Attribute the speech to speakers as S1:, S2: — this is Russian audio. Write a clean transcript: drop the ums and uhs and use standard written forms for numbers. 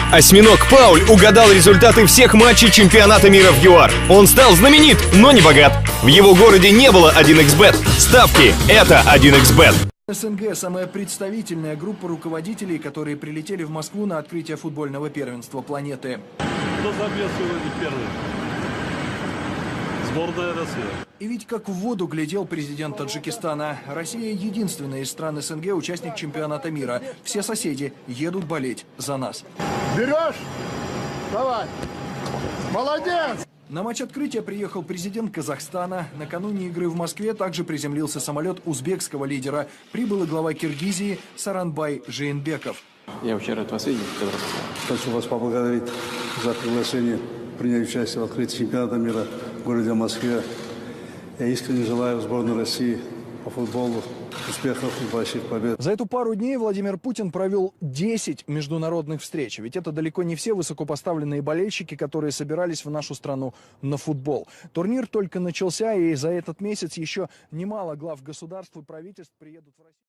S1: Осьминог Пауль угадал результаты всех матчей чемпионата мира в ЮАР. Он стал знаменит, но не богат. В его городе не было 1xBet. Ставки – это 1xBet.
S2: СНГ – самая представительная группа руководителей, которые прилетели в Москву на открытие футбольного первенства планеты.
S3: Кто забьет сегодня первый? Сборная России.
S2: И ведь как в воду глядел президент Таджикистана. Россия – единственная из стран СНГ участник чемпионата мира. Все соседи едут болеть за нас.
S4: Берешь? Давай. Молодец!
S2: На матч открытия приехал президент Казахстана. Накануне игры в Москве также приземлился самолет узбекского лидера. Прибыл и глава Киргизии Сооронбай Жээнбеков.
S5: Я очень рад вас видеть.
S4: Хочу вас поблагодарить за приглашение принять участие в открытии чемпионата мира в городе Москве. Я искренне желаю сборной России по футболу успехов и больших побед.
S2: За эту пару дней Владимир Путин провел 10 международных встреч. Ведь это далеко не все высокопоставленные болельщики, которые собирались в нашу страну на футбол. Турнир только начался, и за этот месяц еще немало глав государств и правительств приедут в Россию.